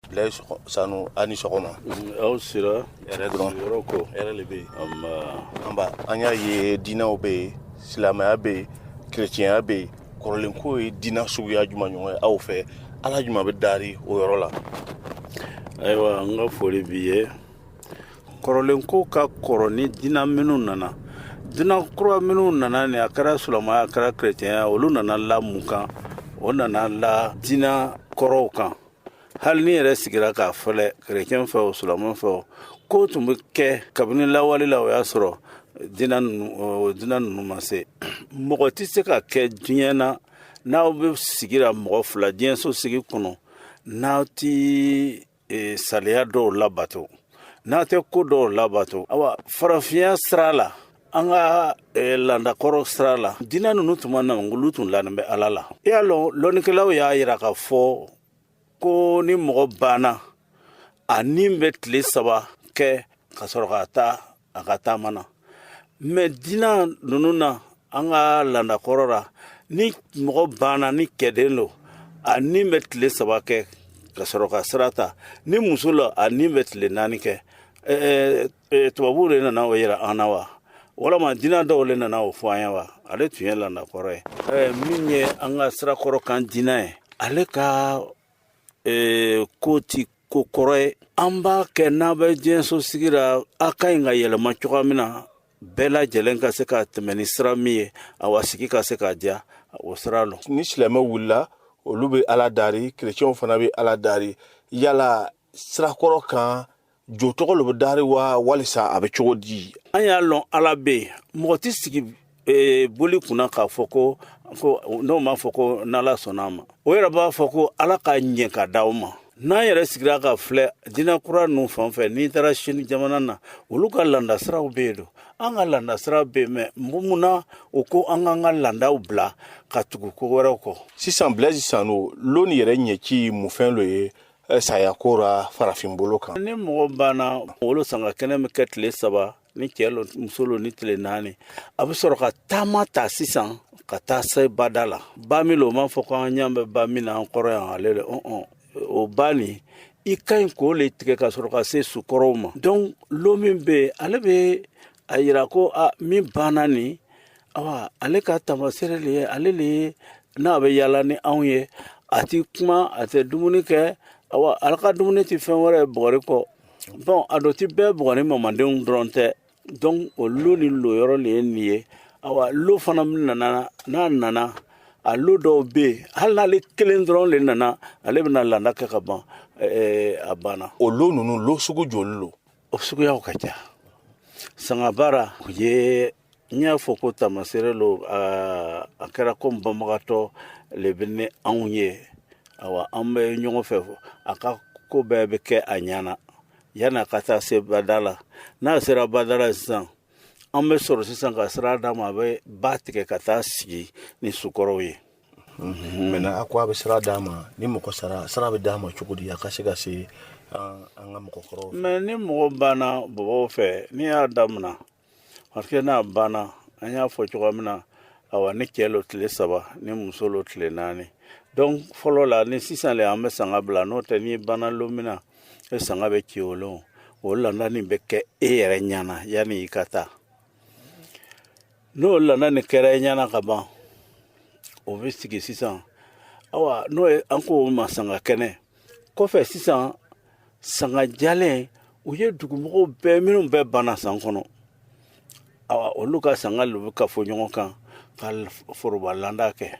Blaise Sanu ani sɔgɔma. Aw sera Hɛrɛ dɔrɔn. yɔrɔ ko Hɛrɛ le bɛ yen. Amba. An y'a ye diinɛw bɛ yen, silamɛya bɛ yen, kerecɛnya bɛ yen. Kɔrɔlen ko ye diinɛ suguya jumɛn ɲɔgɔn ye aw fɛ? Ala jumɛn bɛ dari o yɔrɔ la? Ayiwa, an ka foli b'i ye. Kɔrɔlen ko ka kɔrɔ ni diinɛ minnu nana. Diinɛ kura minnu nana ni a kɛra silamɛya, a kɛra kerecɛnya, olu nana la mun kan? O nana la diinɛ kɔrɔw kan. Hali ni yɛrɛ sigira k'a fɔlɛ kerecɛn fɛ o silamɛ fɛ o, ko tun bɛ kɛ kabini lawale la o y'a sɔrɔ diinɛ ninnu ma se. Mɔgɔ tɛ se ka kɛ diɲɛ na n'aw bɛ sigira mɔgɔ fila diɲɛso sigi kɔnɔ n'aw tɛ saliya dɔw labato, n'a tɛ ko dɔw labato. Awa, farafinya sira la, an ka landakɔrɔ sira la, diinɛ ninnu tun ma na, olu tun lannen bɛ Ala la. I y'a lɔn lɔnnikɛlaw y'a jira k'a fɔ ko ni mɔgɔ banna a ni bɛ tile 3 kɛ ka sɔrɔ ka taa a ka taama na. Mais diinɛ ninnu na an ka landakɔrɔ la, ni mɔgɔ banna ni kɛden don a ni bɛ tile 3 kɛ ka sɔrɔ ka sira ta. Ni muso la a ni bɛ tile 4 kɛ. Tubabuw de nana o yira an na wa? Walama diinɛ dɔw le nana o fɔ an ye wa? Ale tun ye landakɔrɔ ye. Min ye an ka sirakɔrɔ kan diinɛ ye, ale ka ko ti ko kɔrɔ ye. An b'a kɛ n'a bɛ diɲɛso sigira, a ka ɲi ka yɛlɛma cogoya min na, bɛɛ lajɛlen ka se ka tɛmɛ ni sira min ye, awa sigi ka se ka diya o sira lɔ. Ni silamɛ wulila, olu bɛ Ala dari, kerecɛnw fana bɛ Ala dari. Yala sirakɔrɔ kan jo tɔgɔ le bɛ dari wa walisa a bɛ cogo di? An y'a lɔn Ala bɛ yen, mɔgɔ tɛ sigi boli kunna k'a fɔ ko n'o ma fɔ ko n'Ala sɔnna a ma. O yɛrɛ b'a fɔ ko Ala ka ɲɛ ka d'aw ma. N'an yɛrɛ sigira ka filɛ diinɛ kura ninnu fan fɛ, n'i taara Sini jamana na, olu ka landasiraw bɛ yen don. An ka landasira bɛ yen, mais mun na o ko an k'an ka landaw bila ka tugu ko wɛrɛw kɔ? Sisan Blaise Sanu, loni yɛrɛ ɲɛci mun fɛn lo ye sayako ra farafin bolo kan? Ni mɔgɔ banna wolo sanga kɛnɛ bɛ kɛ tile 3, ni cɛ lo muso lo ni tile 4, a bɛ sɔrɔ ka taama ta sisan ka taa se bada la. Ba min lo, o m'a fɔ ko an ɲɛ bɛ ba min na an kɔrɔ yan ale le. O ba nin i ka ɲi k'o le tigɛ ka sɔrɔ ka se sukɔrɔw ma. Donc lo min bɛ yen, ale bɛ a jira ko min banna nin, awa ale ka taamasere le ye, ale le ye n'a bɛ yaala ni anw ye, a tɛ kuma, a tɛ dumuni kɛ. Awa, ala ka dumuni tɛ fɛn wɛrɛ ye bɔgɔri kɔ. Bon a dɔ tɛ bɛɛ bɔgɔri mamadenw dɔrɔn tɛ. Donc o lo ni lo yɔrɔ le ye nin ye. Awa, lo fana nana, n'a nana, a lo dɔw bɛ yen, hali n'ale kelen dɔrɔn le nana, ale bɛna landa kɛ ka ban, a banna. O lo ninnu lo sugu joli lo? O suguyaw ka ca. Sangabara u ye, n y'a fɔ ko taamasere lo, a kɛra ko banbagatɔ le bɛ ni anw ye. Awa, an bɛ ɲɔgɔn fɛ, a ka ko bɛɛ bɛ kɛ a ɲana yanni a ka taa se bada la. N'a sera bada la sisan, an bɛ sɔrɔ sisan ka sira d'a ma, a bɛ ba tigɛ ka taa sigi ni sukɔrɔw ye. Maintenant a ko a bɛ sira d'a ma, ni mɔgɔ sira bɛ d'a ma cogo di a ka se ka se an ka mɔgɔkɔrɔw fɛ? Mais ni mɔgɔ banna bɔbɔw fɛ, n'i y'a daminɛ, parce que n'a banna, an y'a fɔ cogoya min na, awa ni cɛ lo tile 3, ni muso lo tile 4. Donc fɔlɔ la ni sisan le an bɛ sanga bila, n'o tɛ n'i banna lo min na, e sanga bɛ ci o lon. O landa nin bɛ kɛ e yɛrɛ ɲana yanni i ka taa. N'o landa nin kɛra e ɲana ka ban, o bɛ sigi sisan. Awa, n'o ye an ko ma sanga kɛnɛ. Kɔfɛ sisan, sanga jalen, u ye dugumɔgɔw bɛɛ minnu bɛɛ banna san kɔnɔ. Awa, olu ka sanga lu bɛ ka fɔ ɲɔgɔn kan ka foroba landa kɛ.